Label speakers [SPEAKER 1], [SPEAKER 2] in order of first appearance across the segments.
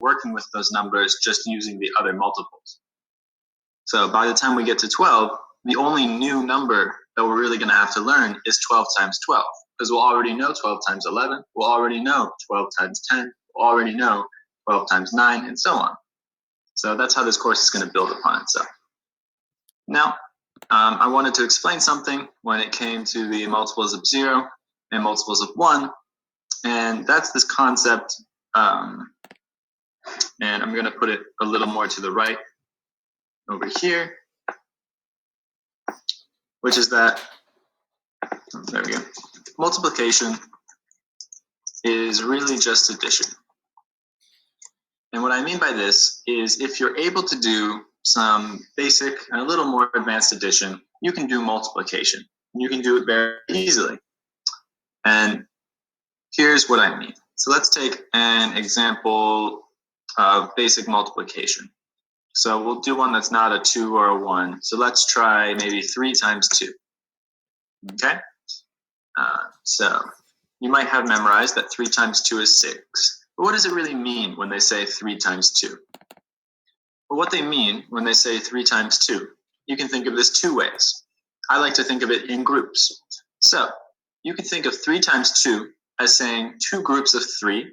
[SPEAKER 1] working with those numbers just using the other multiples. So by the time we get to 12, the only new number that we're really going to have to learn is 12 times 12, because we'll already know 12 times 11, we'll already know 12 times 10, we'll already know 12 times 9, and so on. So that's how this course is going to build upon itself. Now, I wanted to explain something when it came to the multiples of 0 and multiples of 1, and that's this concept, and I'm going to put it a little more to the right over here, which is that, there we go, multiplication is really just addition. And what I mean by this is if you're able to do some basic and a little more advanced addition, you can do multiplication. You can do it very easily. And here's what I mean. So let's take an example of basic multiplication. So we'll do one that's not a 2 or a 1. So let's try maybe 3 times 2. Okay? So you might have memorized that 3 times 2 is 6. But what does it really mean when they say 3 times 2? Well, what they mean when they say 3 times 2, you can think of this 2 ways. I like to think of it in groups. So you can think of 3 times 2 as saying 2 groups of 3.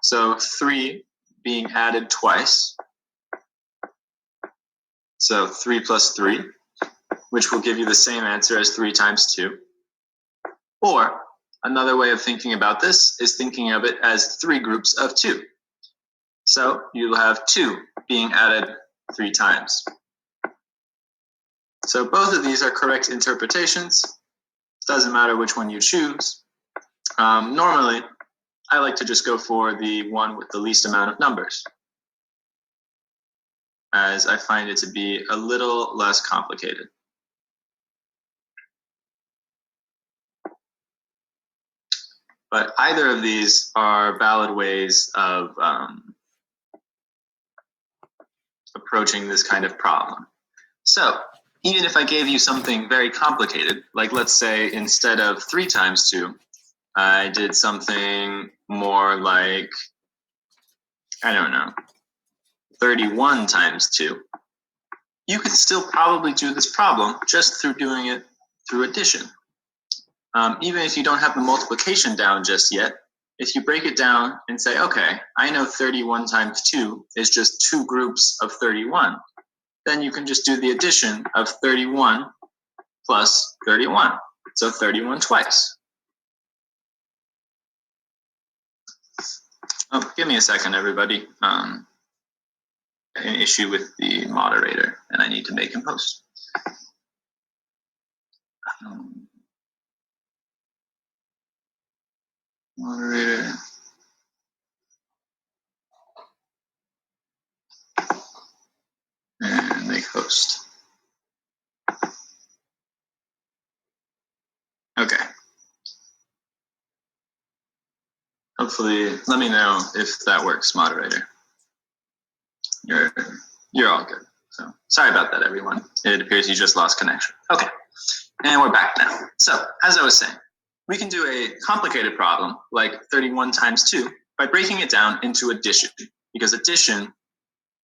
[SPEAKER 1] So 3 being added twice. So 3 plus 3, which will give you the same answer as 3 times 2. Or another way of thinking about this is thinking of it as 3 groups of 2. So you'll have 2 being added 3 times. So both of these are correct interpretations. Doesn't matter which one you choose. Normally, I like to just go for the one with the least amount of numbers, as I find it to be a little less complicated. But either of these are valid ways of approaching this kind of problem. So even if I gave you something very complicated, like let's say instead of 3 times 2, I did something more like, I don't know, 31 times 2, you could still probably do this problem just through doing it through addition. Even if you don't have the multiplication down just yet, if you break it down and say, okay, I know 31 times 2 is just 2 groups of 31, then you can just do the addition of 31 plus 31. So 31 twice. Oh, give me a second, everybody. An issue with the moderator, and I need to make him host. Moderator. And make host. Okay. Hopefully, let me know if that works, moderator. You're all good. So sorry about that, everyone. It appears you just lost connection. Okay, and we're back now. So as I was saying, we can do a complicated problem like 31 times 2 by breaking it down into addition, because addition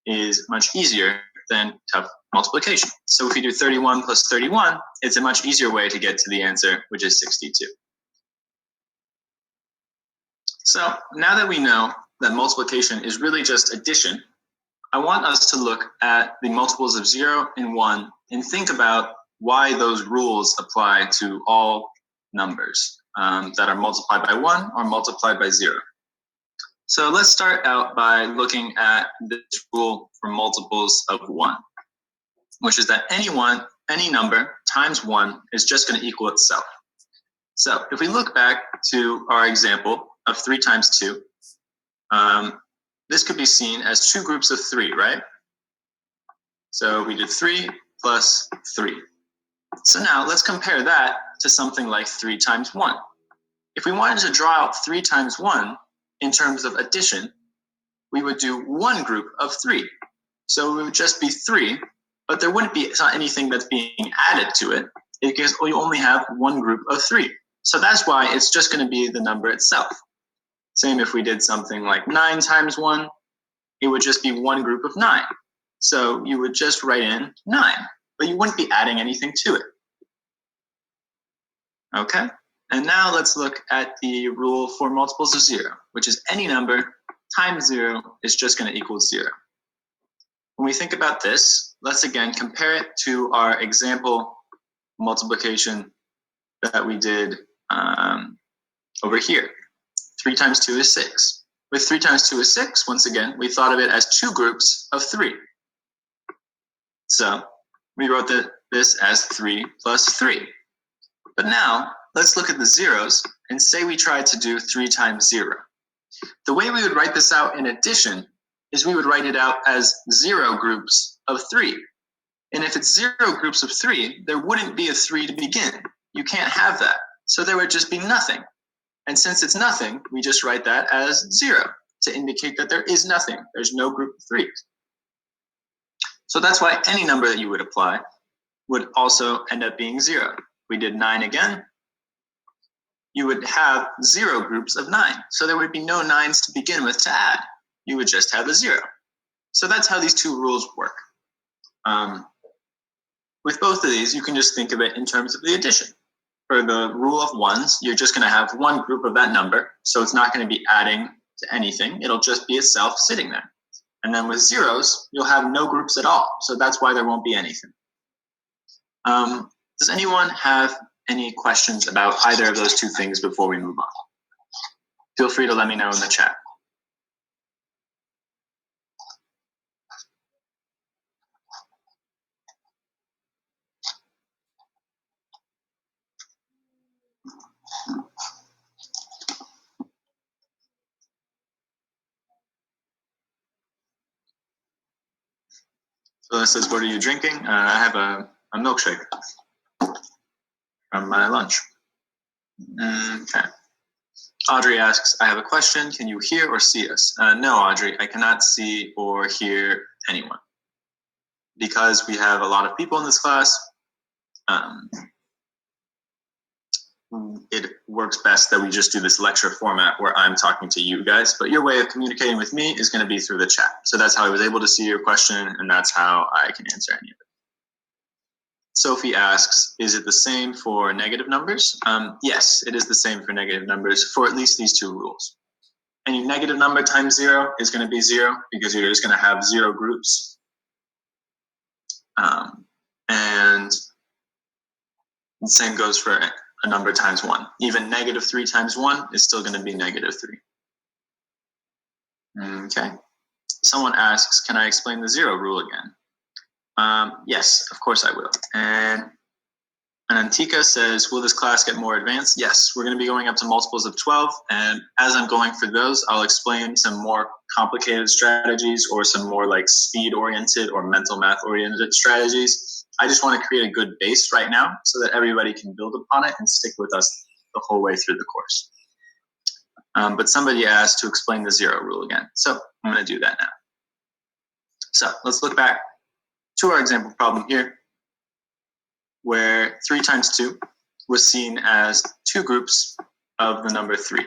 [SPEAKER 1] is much easier than tough multiplication. So if we do 31 plus 31, it's a much easier way to get to the answer, which is 62. So now that we know that multiplication is really just addition, I want us to look at the multiples of 0 and 1 and think about why those rules apply to all numbers that are multiplied by 1 or multiplied by 0. So let's start out by looking at this rule for multiples of 1, which is that any number times 1 is just going to equal itself. So if we look back to our example of 3 times 2, this could be seen as 2 groups of 3, right? So we did 3 plus 3. So now let's compare that to something like 3 times 1. If we wanted to draw out 3 times 1 in terms of addition, we would do 1 group of 3. So it would just be 3, but there wouldn't be anything that's being added to it because we only have 1 group of 3. So that's why it's just going to be the number itself. Same if we did something like 9 times 1, it would just be one group of 9. So you would just write in 9, but you wouldn't be adding anything to it. Okay, and now let's look at the rule for multiples of 0, which is any number times 0 is just going to equal 0. When we think about this, let's again compare it to our example multiplication that we did over here. 3 times 2 is 6. With 3 times 2 is 6, once again, we thought of it as 2 groups of 3. So we wrote this as 3 plus 3. But now, let's look at the zeros and say we tried to do 3 times 0. The way we would write this out in addition is we would write it out as 0 groups of 3. And if it's 0 groups of 3, there wouldn't be a 3 to begin. You can't have that. So there would just be nothing. And since it's nothing, we just write that as 0 to indicate that there is nothing. There's no group of 3s. So that's why any number that you would apply would also end up being 0. We did 9 again. You would have 0 groups of 9. So there would be no 9s to begin with to add. You would just have a 0. So that's how these two rules work. With both of these, you can just think of it in terms of the addition. For the rule of 1s, you're just going to have one group of that number, so it's not going to be adding to anything. It'll just be itself sitting there. And then with zeros, you'll have no groups at all, so that's why there won't be anything. Does anyone have any questions about either of those two things before we move on? Feel free to let me know in the chat. So this says, what are you drinking? I have a milkshake from my lunch. Okay. Audrey asks, I have a question. Can you hear or see us? No, Audrey, I cannot see or hear anyone. Because we have a lot of people in this class, it works best that we just do this lecture format where I'm talking to you guys, but your way of communicating with me is going to be through the chat. So that's how I was able to see your question, and that's how I can answer any of it. Sophie asks, is it the same for negative numbers? Yes, it is the same for negative numbers for at least these two rules. Any negative number times 0 is going to be 0 because you're just going to have 0 groups. And the same goes for a number times 1. Even negative 3 times 1 is still going to be negative 3. Okay. Someone asks, can I explain the 0 rule again? Yes, of course I will. And Antika says, will this class get more advanced? Yes, we're going to be going up to multiples of 12. And as I'm going for those, I'll explain some more complicated strategies or some more like speed-oriented or mental math-oriented strategies. I just want to create a good base right now so that everybody can build upon it and stick with us the whole way through the course. But somebody asked to explain the 0 rule again. So I'm going to do that now. So let's look back to our example problem here, where 3 times 2 was seen as 2 groups of the number 3.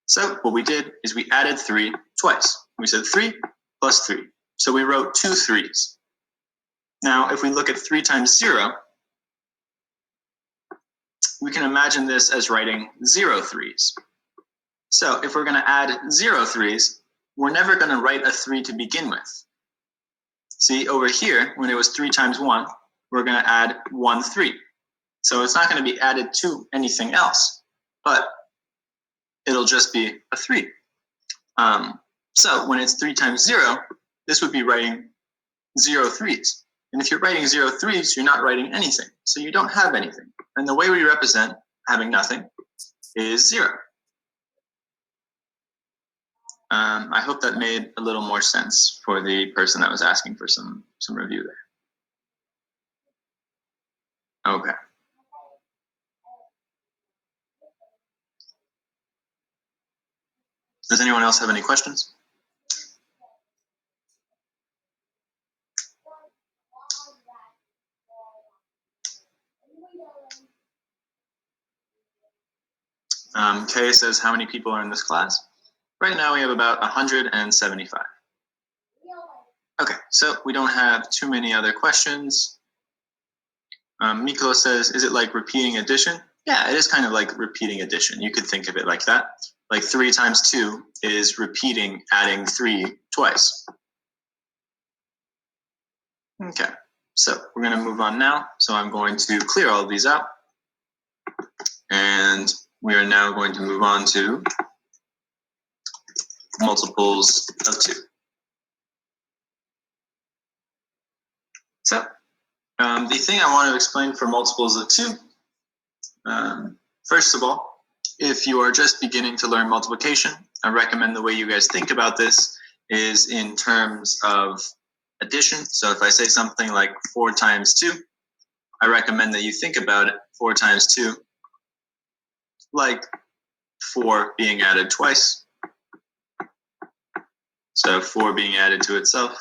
[SPEAKER 1] So what we did is we added 3 twice. We said 3 plus 3. So we wrote 2 3s. Now, if we look at 3 times 0, we can imagine this as writing 0 3s. So if we're going to add 0 3s, we're never going to write a 3 to begin with. See, over here, when it was 3 times 1, we're going to add 1 3. So it's not going to be added to anything else, but it'll just be a 3. So when it's 3 times 0, this would be writing 0 3s. And if you're writing 0 3s, you're not writing anything. So you don't have anything. And the way we represent having nothing is 0. I hope that made a little more sense for the person that was asking for some review there. Okay. Does anyone else have any questions? Kay says, how many people are in this class? Right now we have about 175. Okay, so we don't have too many other questions. Miklo says, is it like repeating addition? Yeah, it is kind of like repeating addition. You could think of it like that. Like 3 times 2 is repeating adding 3 twice. Okay, so we're going to move on now. So I'm going to clear all of these out. And we are now going to move on to multiples of 2. So the thing I want to explain for multiples of 2, first of all, if you are just beginning to learn multiplication, I recommend the way you guys think about this is in terms of addition. So if I say something like 4 times 2, I recommend that you think about it 4 times 2 like 4 being added twice. So 4 being added to itself.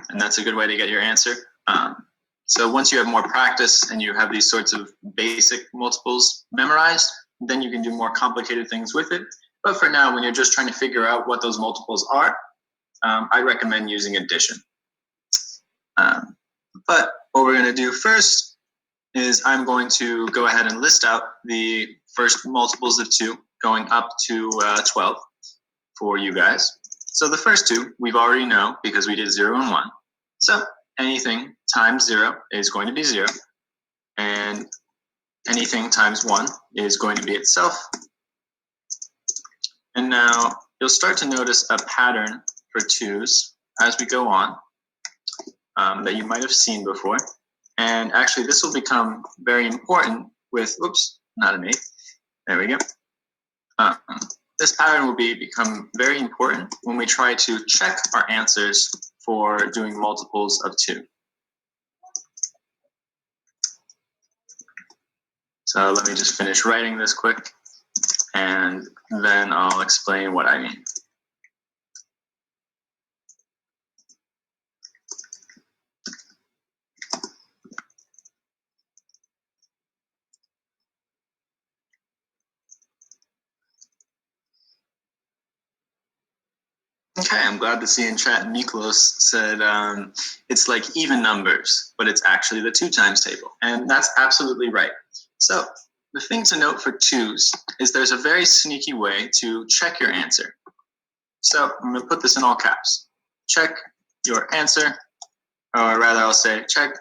[SPEAKER 1] And that's a good way to get your answer. So once you have more practice and you have these sorts of basic multiples memorized, then you can do more complicated things with it. But for now, when you're just trying to figure out what those multiples are, I recommend using addition. But what we're going to do first is I'm going to go ahead and list out the first multiples of 2 going up to 12 for you guys. So the first 2 we've already know because we did 0 and 1. So anything times 0 is going to be 0, and anything times 1 is going to be itself. And now you'll start to notice a pattern for 2's as we go on that you might have seen before. And actually this will become very important with, oops, not an 8. There we go. This pattern will become very important when we try to check our answers for doing multiples of 2. So let me just finish writing this quick, and then I'll explain what I mean. Okay, I'm glad to see in chat Miklos said it's like even numbers, but it's actually the 2 times table. And that's absolutely right. So the thing to note for 2's is there's a very sneaky way to check your answer. So I'm going to put this in all caps. Check your answer, or rather I'll say check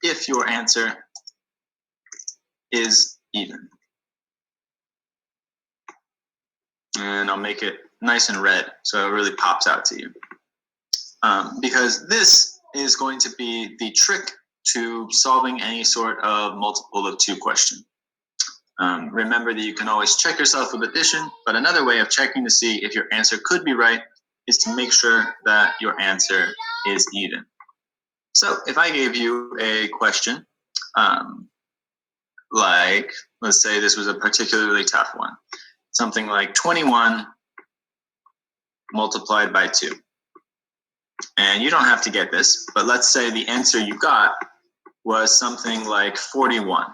[SPEAKER 1] if your answer is even. And I'll make it nice and red so it really pops out to you. Because this is going to be the trick to solving any sort of multiple of 2 question. Remember that you can always check yourself with addition, but another way of checking to see if your answer could be right is to make sure that your answer is even. So if I gave you a question, like, let's say this was a particularly tough one, something like 21 multiplied by 2. And you don't have to get this, but let's say the answer you got was something like 41.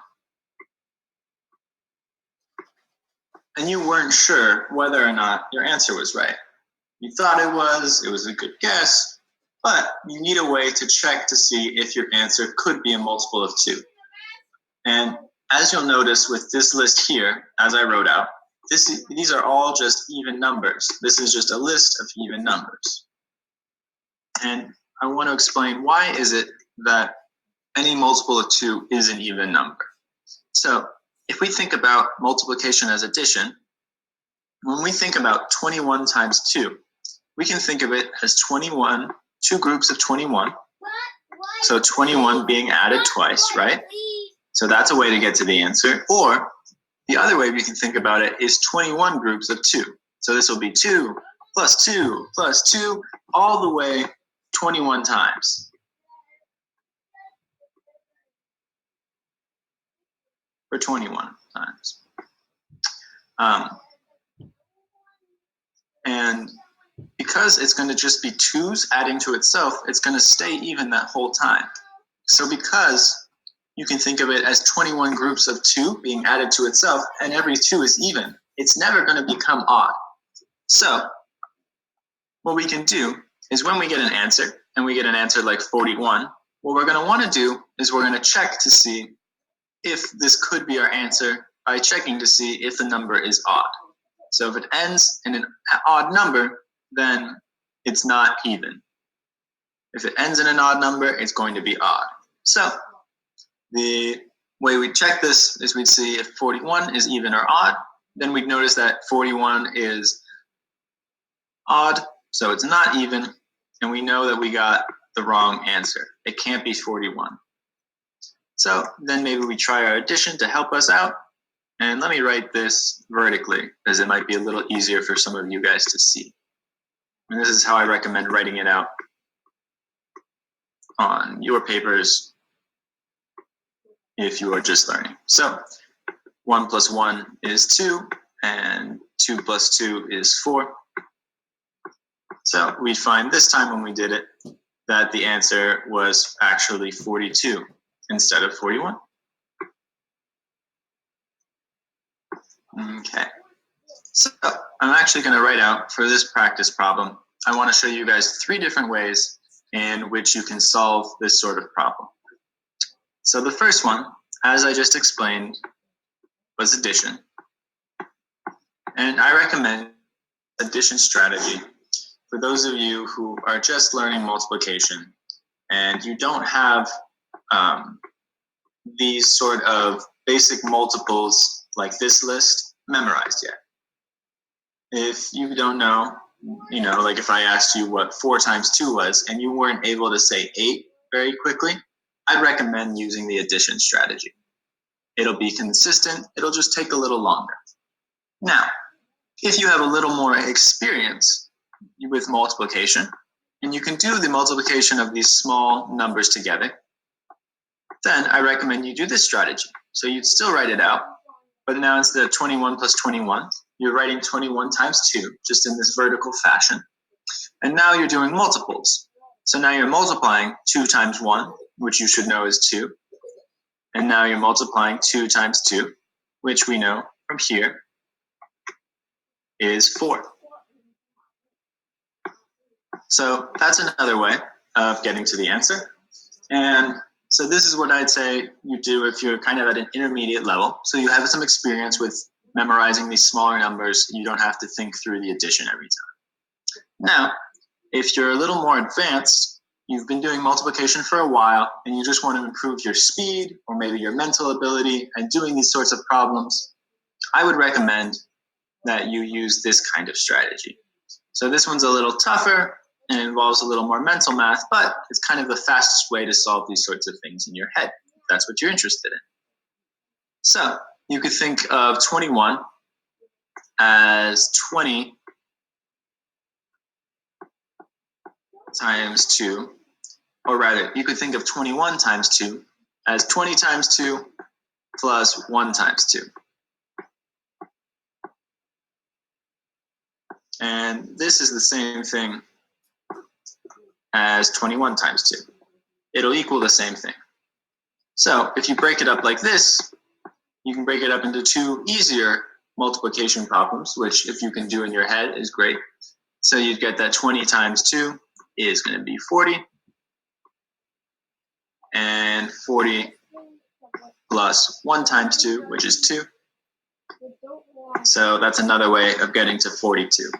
[SPEAKER 1] And you weren't sure whether or not your answer was right. You thought it was a good guess, but you need a way to check to see if your answer could be a multiple of 2. And as you'll notice with this list here, as I wrote out, these are all just even numbers. This is just a list of even numbers. And I want to explain why is it that any multiple of 2 is an even number. So if we think about multiplication as addition, when we think about 21 times 2, we can think of it as 21, 2 groups of 21. So 21 being added twice, right? So that's a way to get to the answer. Or the other way we can think about it is 21 groups of 2. So this will be 2 plus 2 plus 2 all the way 21 times. For 21 times. And because it's going to just be 2's adding to itself, it's going to stay even that whole time. So because you can think of it as 21 groups of 2 being added to itself, and every 2 is even, it's never going to become odd. So what we can do is when we get an answer, and we get an answer like 41, what we're going to want to do is we're going to check to see if this could be our answer by checking to see if the number is odd. So if it ends in an odd number, then it's not even. If it ends in an odd number, it's going to be odd. So the way we check this is we'd see if 41 is even or odd, then we'd notice that 41 is odd, so it's not even, and we know that we got the wrong answer. It can't be 41. So then maybe we try our addition to help us out. And let me write this vertically, because it might be a little easier for some of you guys to see. And this is how I recommend writing it out on your papers if you are just learning. So 1 plus 1 is 2, and 2 plus 2 is 4. So we find this time when we did it that the answer was actually 42 instead of 41. Okay, so I'm actually going to write out for this practice problem. I want to show you guys 3 different ways in which you can solve this sort of problem. So the first one, as I just explained, was addition. And I recommend addition strategy for those of you who are just learning multiplication and you don't have these sort of basic multiples like this list memorized yet. If you don't know, like if I asked you what 4 times 2 was and you weren't able to say 8 very quickly, I'd recommend using the addition strategy. It'll be consistent, it'll just take a little longer. Now, if you have a little more experience with multiplication, and you can do the multiplication of these small numbers together, then I recommend you do this strategy. So you'd still write it out, but now instead of 21 plus 21, you're writing 21 times 2, just in this vertical fashion. And now you're doing multiples. So now you're multiplying 2 times 1, which you should know is 2. And now you're multiplying 2 times 2, which we know from here is 4. So that's another way of getting to the answer. And so this is what I'd say you do if you're kind of at an intermediate level. So you have some experience with memorizing these smaller numbers. You don't have to think through the addition every time. Now, if you're a little more advanced, you've been doing multiplication for a while, and you just want to improve your speed or maybe your mental ability at doing these sorts of problems, I would recommend that you use this kind of strategy. So this one's a little tougher and involves a little more mental math, but it's kind of the fastest way to solve these sorts of things in your head, if that's what you're interested in. So you could think of 21 as 20 times 2, or rather, you could think of 21 times 2 as 20 times 2 plus 1 times 2. And this is the same thing as 21 times 2. It'll equal the same thing. So if you break it up like this, you can break it up into 2 easier multiplication problems, which if you can do in your head is great. So you'd get that 20 times 2 is going to be 40. And 40 plus 1 times 2, which is 2. So that's another way of getting to 42.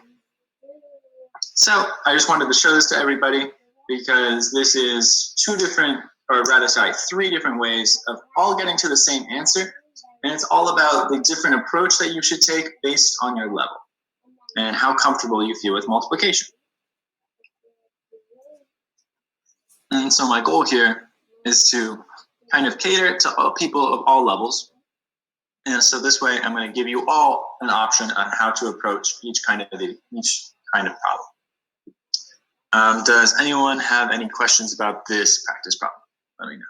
[SPEAKER 1] So I just wanted to show this to everybody because this is 3 different ways of all getting to the same answer. And it's all about the different approach that you should take based on your level and how comfortable you feel with multiplication. And so my goal here is to kind of cater to all people of all levels. And so this way I'm going to give you all an option on how to approach each kind of problem. Does anyone have any questions about this practice problem? Let me know.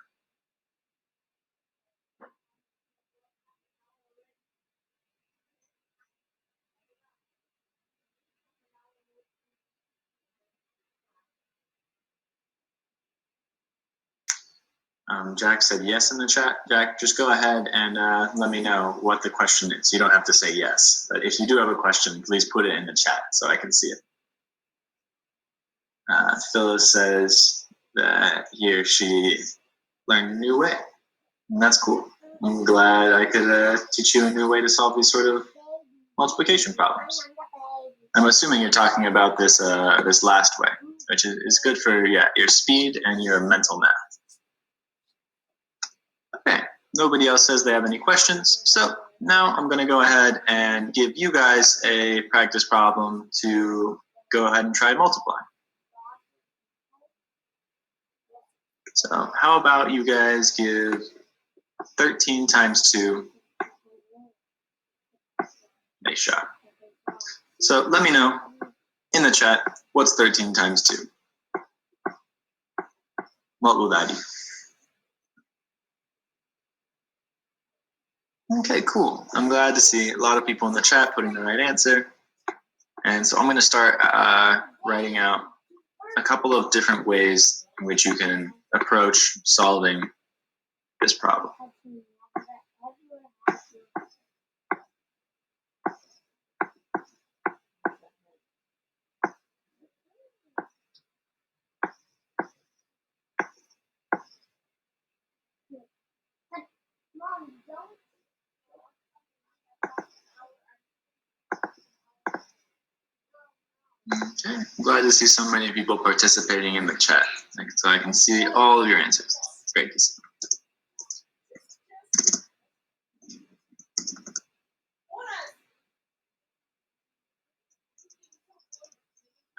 [SPEAKER 1] Jack said yes in the chat. Jack, just go ahead and let me know what the question is. You don't have to say yes, but if you do have a question, please put it in the chat so I can see it. Phyllis says that he or she learned a new way. And that's cool. I'm glad I could teach you a new way to solve these sort of multiplication problems. I'm assuming you're talking about this this last way, which is good for your speed and your mental math. Okay, nobody else says they have any questions, so now I'm going to go ahead and give you guys a practice problem to go ahead and try multiplying. So how about you guys give 13 times 2 a shot. So let me know in the chat, what's 13 times 2? What will that be? Okay, cool. I'm glad to see a lot of people in the chat putting the right answer. And so I'm going to start writing out a couple of different ways in which you can approach solving this problem. Okay, I'm glad to see so many people participating in the chat, so I can see all of your answers. It's great to see.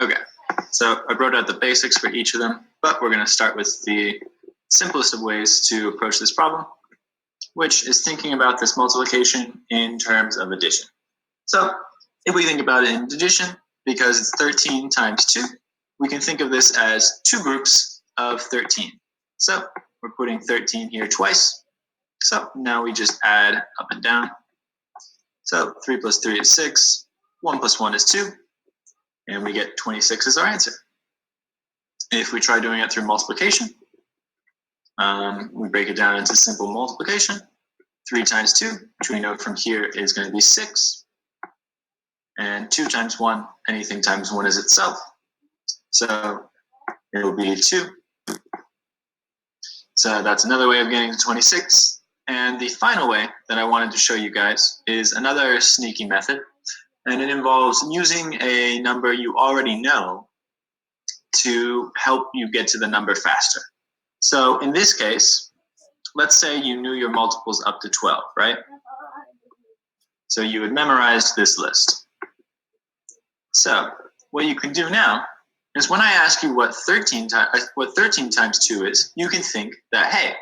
[SPEAKER 1] Okay, so I wrote out the basics for each of them, but we're going to start with the simplest of ways to approach this problem, which is thinking about this multiplication in terms of addition. So if we think about it in addition, because it's 13 times 2, we can think of this as two groups of 13. So we're putting 13 here twice. So now we just add up and down. So 3 plus 3 is 6, 1 plus 1 is 2, and we get 26 as our answer. If we try doing it through multiplication, we break it down into simple multiplication. 3 times 2, which we know from here is going to be 6. And 2 times 1, anything times 1 is itself. So it will be 2. So that's another way of getting to 26. And the final way that I wanted to show you guys is another sneaky method. And it involves using a number you already know to help you get to the number faster. So in this case, let's say you knew your multiples up to 12, right? So you would memorize this list. So what you can do now is when I ask you what 13 times 2 is, you can think that, hey,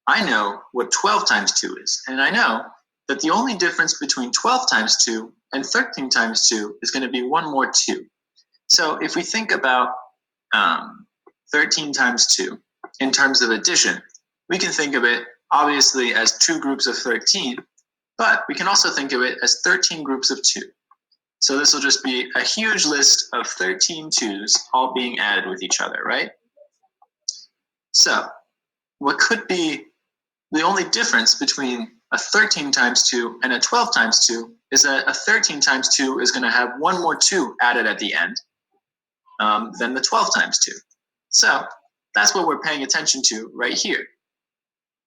[SPEAKER 1] I know what 12 times 2 is. And I know that the only difference between 12 times 2 and 13 times 2 is going to be one more 2. So if we think about 13 times 2 in terms of addition, we can think of it obviously as two groups of 13, but we can also think of it as 13 groups of 2. So this will just be a huge list of 13 2s all being added with each other, right? So what could be the only difference between a 13 times 2 and a 12 times 2 is that a 13 times 2 is going to have one more 2 added at the end than the 12 times 2. So that's what we're paying attention to right here.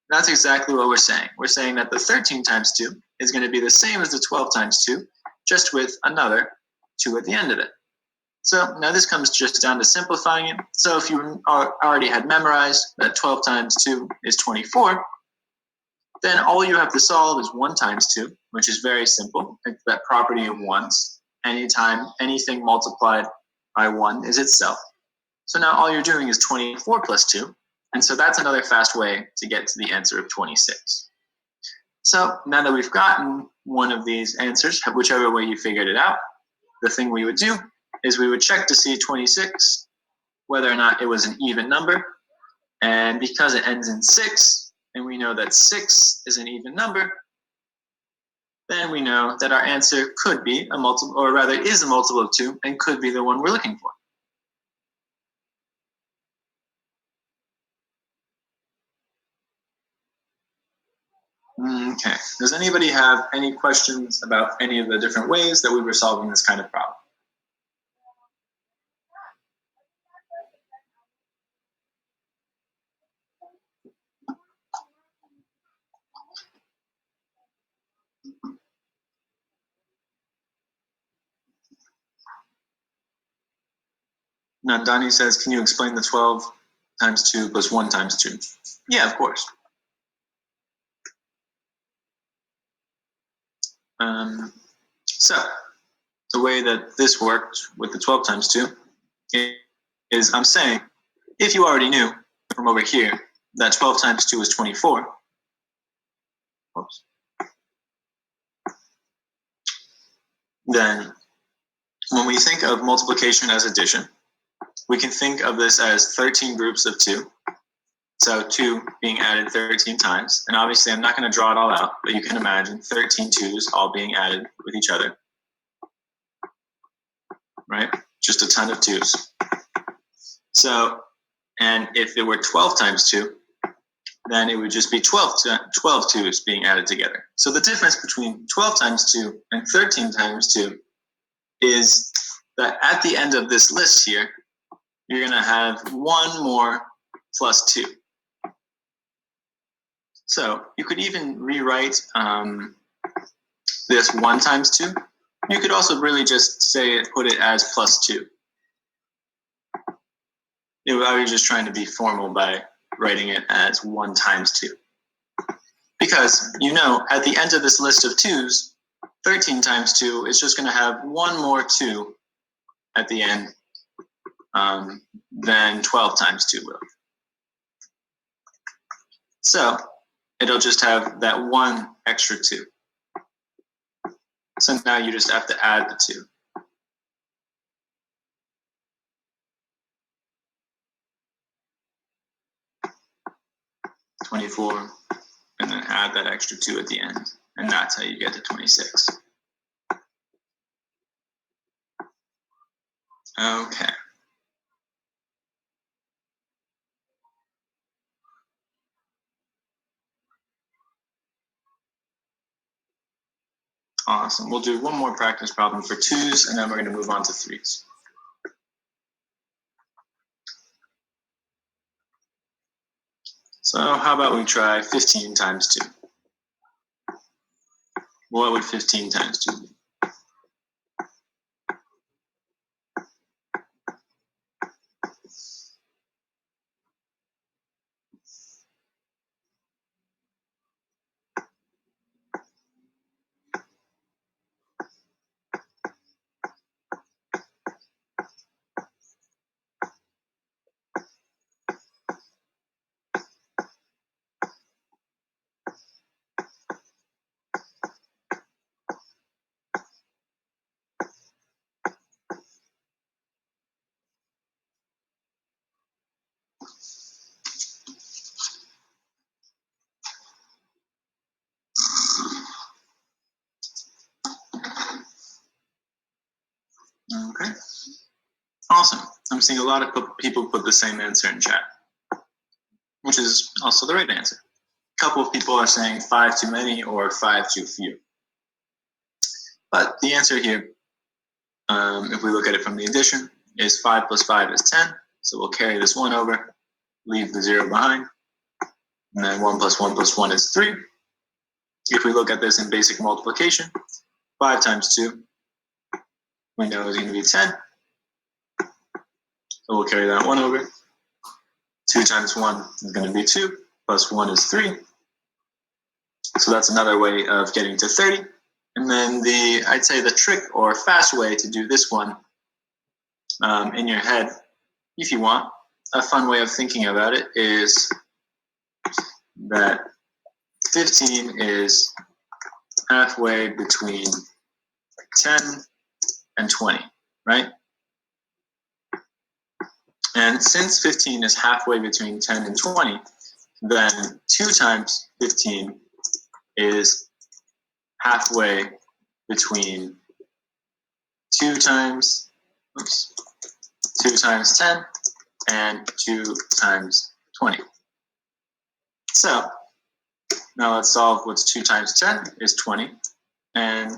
[SPEAKER 1] That's exactly what we're saying. We're saying that the 13 times 2 is going to be the same as the 12 times 2, just with another 2 at the end of it. So now this comes just down to simplifying it. So if you already had memorized that 12 times 2 is 24, then all you have to solve is 1 times 2, which is very simple. It's that property of ones. Anytime anything multiplied by 1 is itself. So now all you're doing is 24 plus 2. And so that's another fast way to get to the answer of 26. So now that we've gotten one of these answers, whichever way you figured it out, the thing we would do is we would check to see 26, whether or not it was an even number. And because it ends in 6, and we know that 6 is an even number, then we know that our answer could be a multiple, or rather is a multiple of 2, and could be the one we're looking for. Okay, does anybody have any questions about any of the different ways that we were solving this kind of problem? Nandani says, can you explain the 12 times 2 plus 1 times 2? Yeah, of course. So the way that this worked with the 12 times 2 is I'm saying, if you already knew from over here that 12 times 2 is 24, oops, then when we think of multiplication as addition, we can think of this as 13 groups of 2. So 2 being added 13 times. And obviously I'm not going to draw it all out, but you can imagine 13 2s all being added with each other. Right? Just a ton of 2s. So, and if it were 12 times 2, then it would just be 12 2s being added together. So the difference between 12 times 2 and 13 times 2 is that at the end of this list here, you're going to have one more plus 2. So you could even rewrite this 1 times 2. You could also really just say it, put it as plus 2. I was just trying to be formal by writing it as 1 times 2. Because, you know, at the end of this list of 2s, 13 times 2 is just going to have one more 2 at the end than 12 times 2 will. So it'll just have that one extra 2. So now you just have to add the 2. $24, and then add that extra 2 at the end. And that's how you get to 26. Okay. Awesome. We'll do one more practice problem for 2s, and then we're going to move on to 3s. So how about we try 15 times 2? What would 15 times 2 be? Okay. Awesome. I'm seeing a lot of people put the same answer in chat, which is also the right answer. A couple of people are saying 5 too many or 5 too few. But the answer here, if we look at it from the addition, is 5 plus 5 is 10. So we'll carry this 1 over, leave the 0 behind. And then 1 plus 1 plus 1 is 3. If we look at this in basic multiplication, 5 times 2, we know is going to be 10. So we'll carry that 1 over. 2 times 1 is going to be 2, plus 1 is 3. So that's another way of getting to 30. And then I'd say the trick or fast way to do this one in your head, if you want, a fun way of thinking about it is that 15 is halfway between 10 and 20, right? And since 15 is halfway between 10 and 20, then 2 times 15 is halfway between 2 times 10 and 2 times 20. So now let's solve what's 2 times 10 is 20, and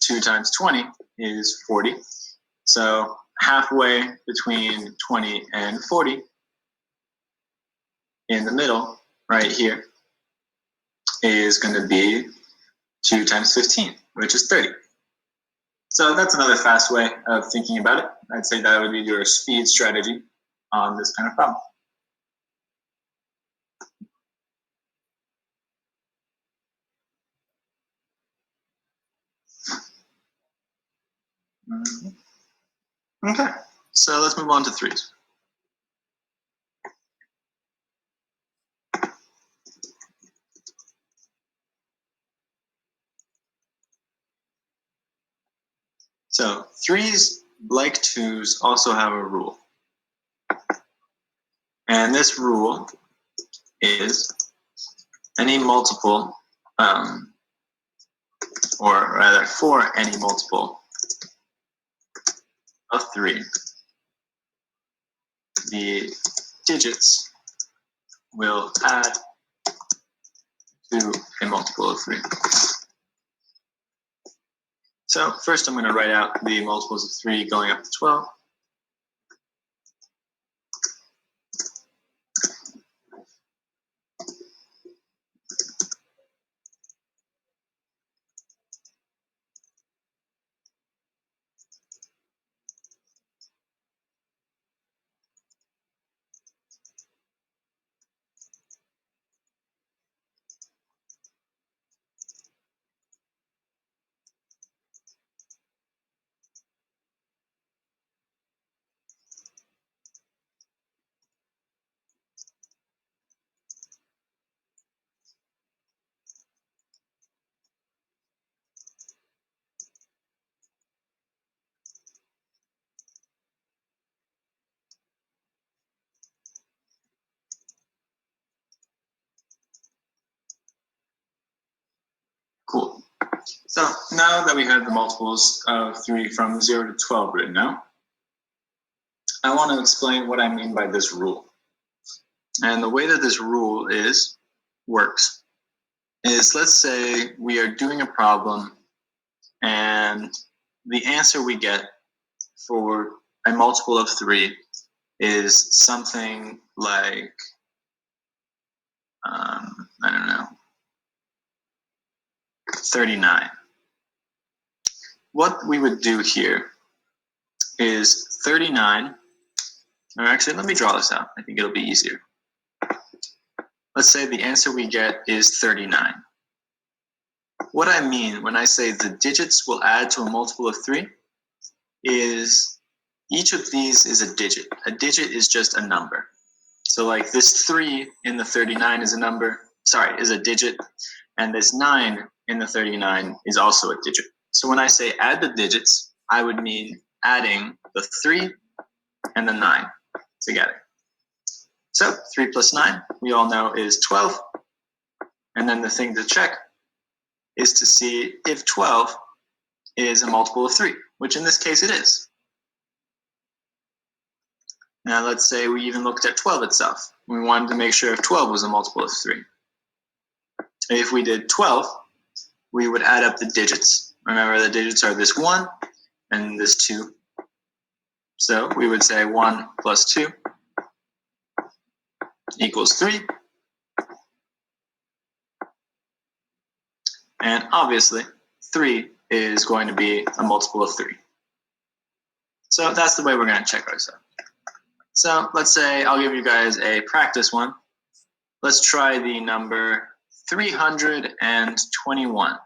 [SPEAKER 1] 2 times 20 is 40. So halfway between 20 and 40, in the middle, right here, is going to be 2 times 15, which is 30. So that's another fast way of thinking about it. I'd say that would be your speed strategy on this kind of problem. Okay, so let's move on to threes. So threes, like twos, also have a rule. And this rule is any multiple, or rather for any multiple of 3, the digits will add to a multiple of 3. So first I'm going to write out the multiples of 3 going up to 12. Cool. So now that we have the multiples of 3 from 0 to 12 written out, I want to explain what I mean by this rule. And the way that this rule works is, let's say we are doing a problem and the answer we get for a multiple of 3 is something like, I don't know, 39. What we would do here is 39, or actually let me draw this out, I think it'll be easier. Let's say the answer we get is 39. What I mean when I say the digits will add to a multiple of 3 is each of these is a digit. A digit is just a number. So like this 3 in the 39 is a digit, and this 9 in the 39 is also a digit. So when I say add the digits, I would mean adding the 3 and the 9 together. So 3 plus 9, we all know, is 12. And then the thing to check is to see if 12 is a multiple of 3, which in this case it is. Now let's say we even looked at 12 itself. We wanted to make sure if 12 was a multiple of 3. If we did 12, we would add up the digits. Remember, the digits are this 1 and this 2. So we would say 1 plus 2 equals 3. And obviously, 3 is going to be a multiple of 3. So that's the way we're going to check ourselves. So let's say I'll give you guys a practice one. Let's try the number 321.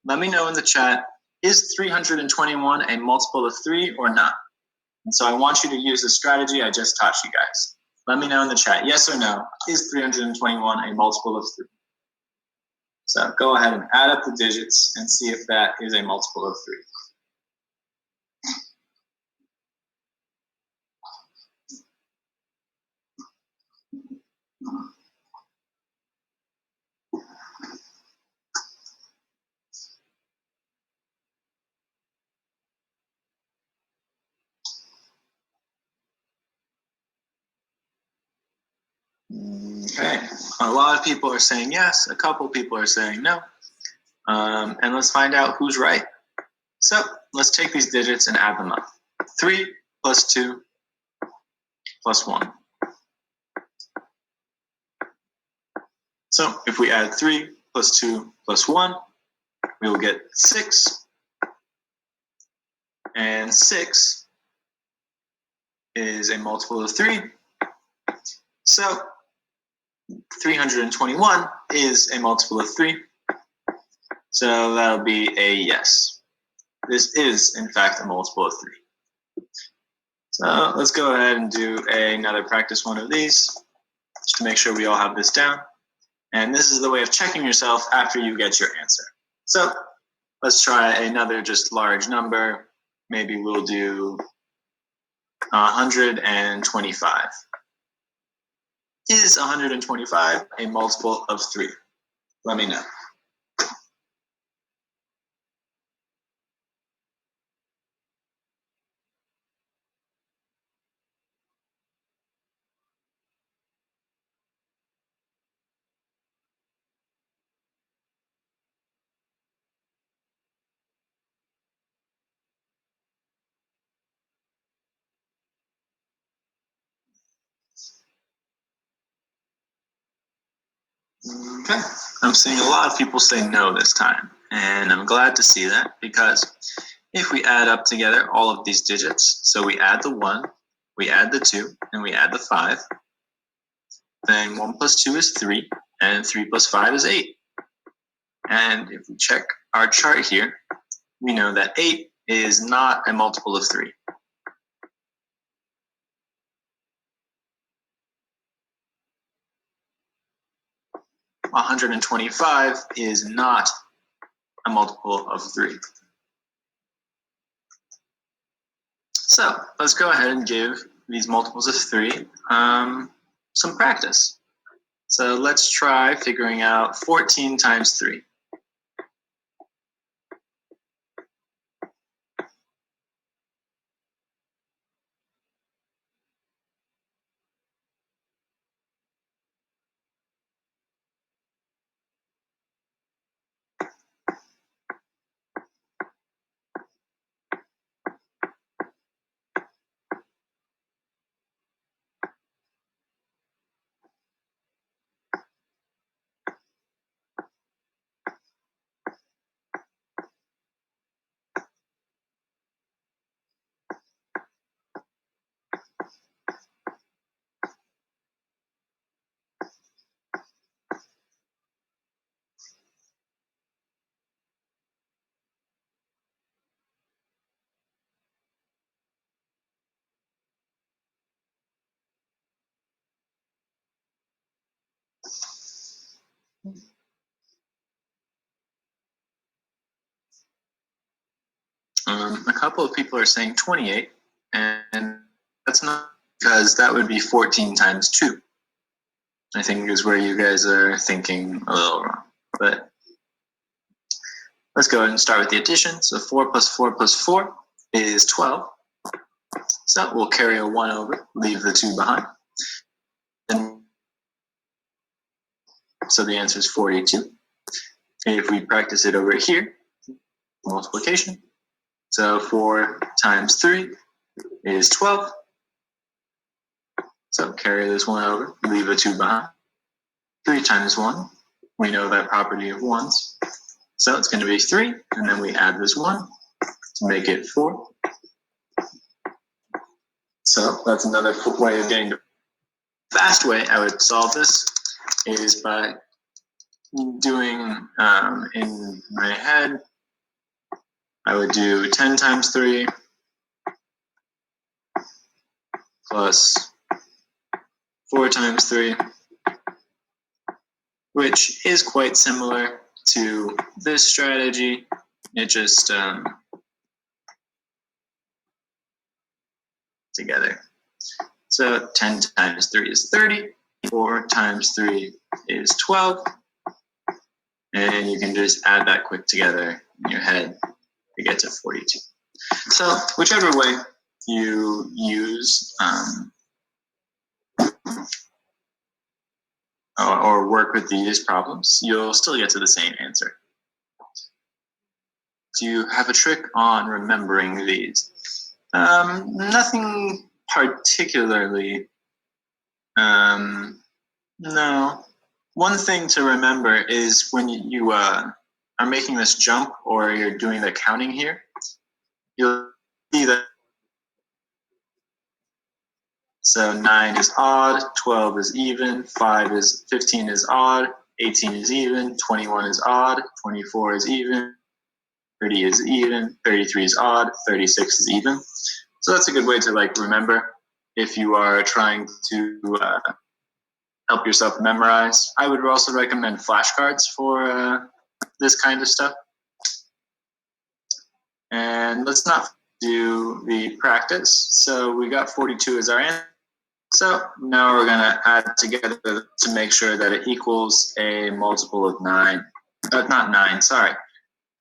[SPEAKER 1] Let me know in the chat, is 321 a multiple of 3 or not? And so I want you to use the strategy I just taught you guys. Let me know in the chat, yes or no, is 321 a multiple of 3? So go ahead and add up the digits and see if that is a multiple of 3. Okay, a lot of people are saying yes, a couple people are saying no. And let's find out who's right. So let's take these digits and add them up. 3 plus 2 plus 1. So if we add 3 plus 2 plus 1, we will get 6. And 6 is a multiple of 3. So 321 is a multiple of 3. So that'll be a yes. This is, in fact, a multiple of 3. So let's go ahead and do another practice one of these, just to make sure we all have this down. And this is the way of checking yourself after you get your answer. So let's try another just large number. Maybe we'll do 125. Is 125 a multiple of 3? Let me know. Okay, I'm seeing a lot of people say no this time, and I'm glad to see that, because if we add up together all of these digits, so we add the 1, we add the 2, and we add the 5, then 1 plus 2 is 3, and 3 plus 5 is 8. And if we check our chart here, we know that 8 is not a multiple of 3. $125 is not a multiple of 3. So let's go ahead and give these multiples of 3 some practice. So let's try figuring out 14 times 3. A couple of people are saying 28, and that's not, because that would be 14 times 2. I think is where you guys are thinking a little wrong. But let's go ahead and start with the addition. So 4 plus 4 plus 4 is 12. So we'll carry a 1 over, leave the 2 behind. And so the answer is 42. If we practice it over here, multiplication. So 4 times 3 is 12. So carry this 1 over, leave a 2 behind. 3 times 1, we know that property of 1s. So it's going to be 3, and then we add this 1 to make it 4. So that's another way of getting the fast way I would solve this is by doing in my head, I would do 10 times 3 plus 4 times 3, which is quite similar to this strategy. It just together. So 10 times 3 is 30, 4 times 3 is 12, and you can just add that quick together in your head to get to 42. So whichever way you use or work with these problems, you'll still get to the same answer. Do you have a trick on remembering these? Nothing particularly. No. One thing to remember is when you are making this jump or you're doing the counting here, you'll see that. So 9 is odd, 12 is even, 15 is odd, 18 is even, 21 is odd, 24 is even, 30 is even, 33 is odd, 36 is even. So that's a good way to like remember if you are trying to help yourself memorize. I would also recommend flashcards for this kind of stuff. And let's not do the practice. So we got 42 as our answer. So now we're gonna add together to make sure that it equals a multiple of 9. Not 9, sorry.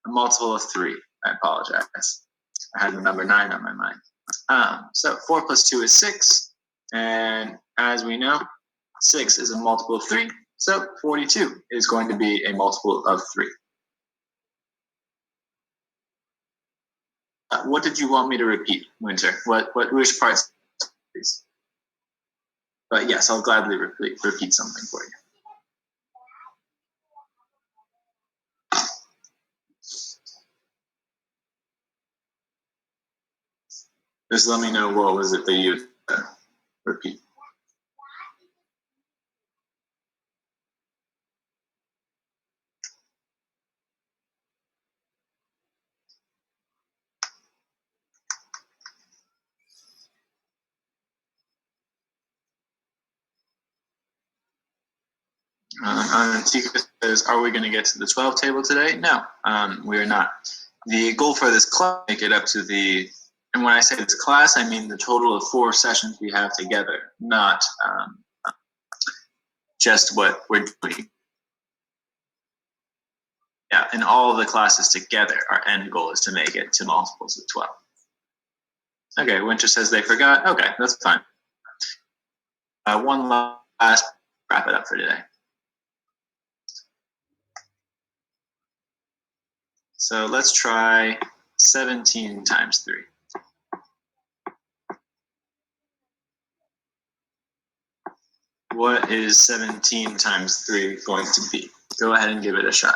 [SPEAKER 1] A multiple of 3. I apologize. I had the number 9 on my mind. So 4 plus 2 is 6. And as we know, 6 is a multiple of 3. So 42 is going to be a multiple of 3. What did you want me to repeat, Winter? Which parts, please? But yes, I'll gladly repeat something for you. Just let me know what was it that you repeat. Tika says, are we going to get to the 12 table today? No, we are not. The goal for this class is to make it up to the, and when I say this class, I mean the total of 4 sessions we have together, not just what we're doing. Yeah, in all of the classes together, our end goal is to make it to multiples of 12. Okay, Winter says they forgot. Okay, that's fine. One last, wrap it up for today. So let's try 17 times 3. What is 17 times 3 going to be? Go ahead and give it a shot.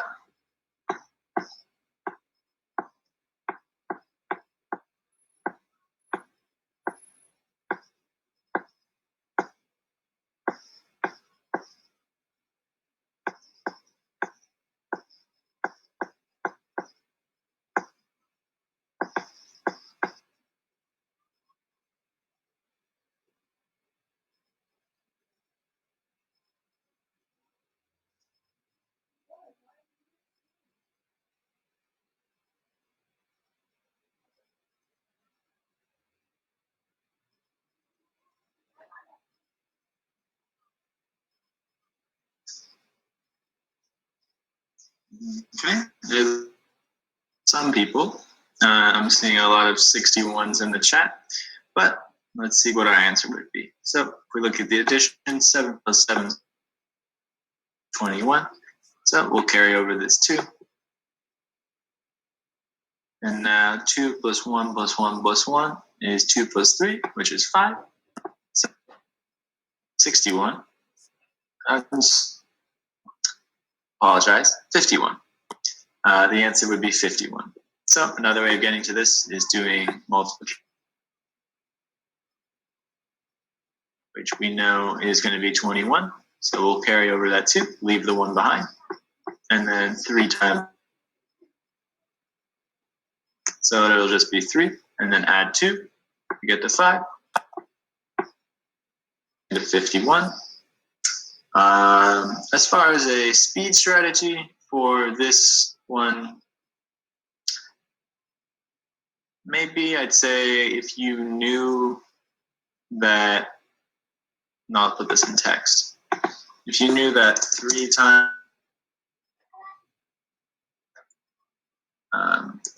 [SPEAKER 1] Okay, some people. I'm seeing a lot of 61s in the chat, but let's see what our answer would be. So if we look at the addition, 7 plus 7 is 21. So we'll carry over this 2. And now 2 plus 1 plus 1 plus 1 is 2 plus 3, which is 5. So 61. Apologize, 51. The answer would be 51. So another way of getting to this is doing multiplication, which we know is going to be 21. So we'll carry over that 2, leave the 1 behind, and then 3 times. So it'll just be 3, and then add 2, you get to 5, to 51. As far as a speed strategy for this one, maybe I'd say if you knew that, no, I'll put this in text. If you knew that 3 times,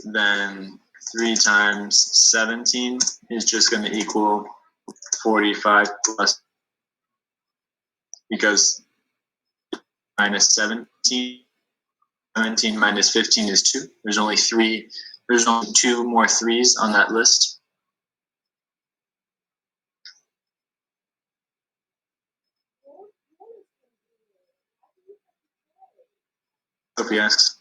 [SPEAKER 1] then 3 times 17 is just going to equal 45 plus, because minus 17 minus 15 is 2. There's only 2 more 3s on that list. Sophie asks,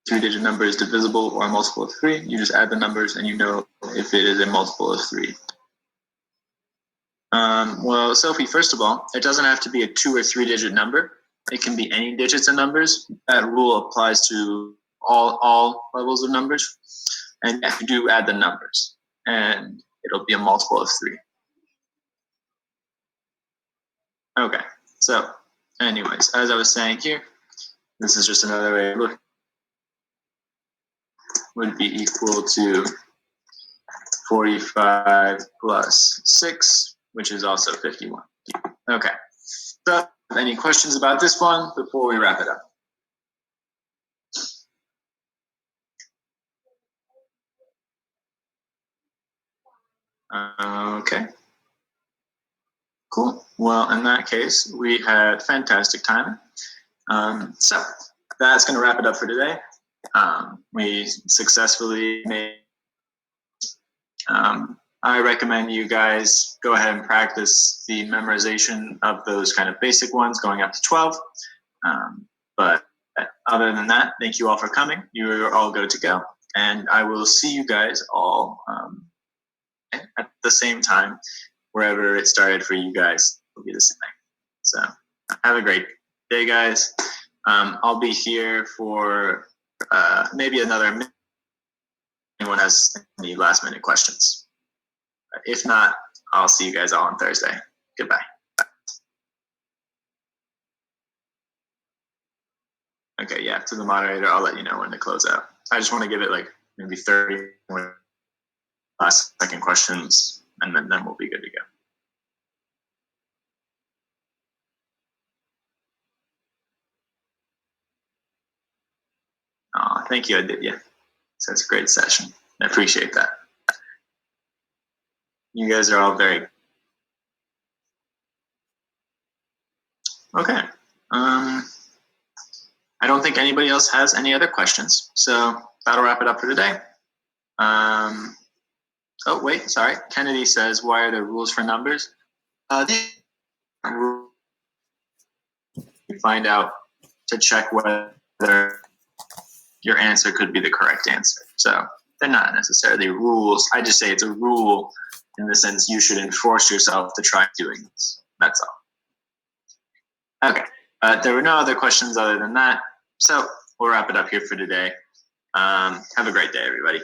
[SPEAKER 1] two-digit number is divisible or a multiple of 3. You just add the numbers and you know if it is a multiple of 3. Well, Sophie, first of all, it doesn't have to be a 2 or 3-digit number. It can be any digits of numbers. That rule applies to all levels of numbers. And you do add the numbers, and it'll be a multiple of 3. Okay, so anyways, as I was saying here, this is just another way to look. Would be equal to 45 plus 6, which is also 51. Okay, so any questions about this one before we wrap it up? Okay. Cool. Well, in that case, we had fantastic timing. So that's going to wrap it up for today. We successfully made. I recommend you guys go ahead and practice the memorization of those kind of basic ones going up to 12. But other than that, thank you all for coming. You're all good to go. And I will see you guys all at the same time, wherever it started for you guys will be the same. So have a great day, guys. I'll be here for maybe another minute. Anyone has any last minute questions? If not, I'll see you guys all on Thursday. Goodbye. Okay, yeah, to the moderator, I'll let you know when to close out. I just want to give it like maybe 30 last second questions, and then we'll be good to go. Thank you, Aditya. So it's a great session. I appreciate that. You guys are all very okay. I don't think anybody else has any other questions, so that'll wrap it up for today. Oh wait, sorry. Kennedy says, "Why are there rules for numbers?" You find out to check whether your answer could be the correct answer. So they're not necessarily rules. I just say it's a rule in the sense you should enforce yourself to try doing this. That's all. Okay. There were no other questions other than that. So we'll wrap it up here for today. Have a great day, everybody.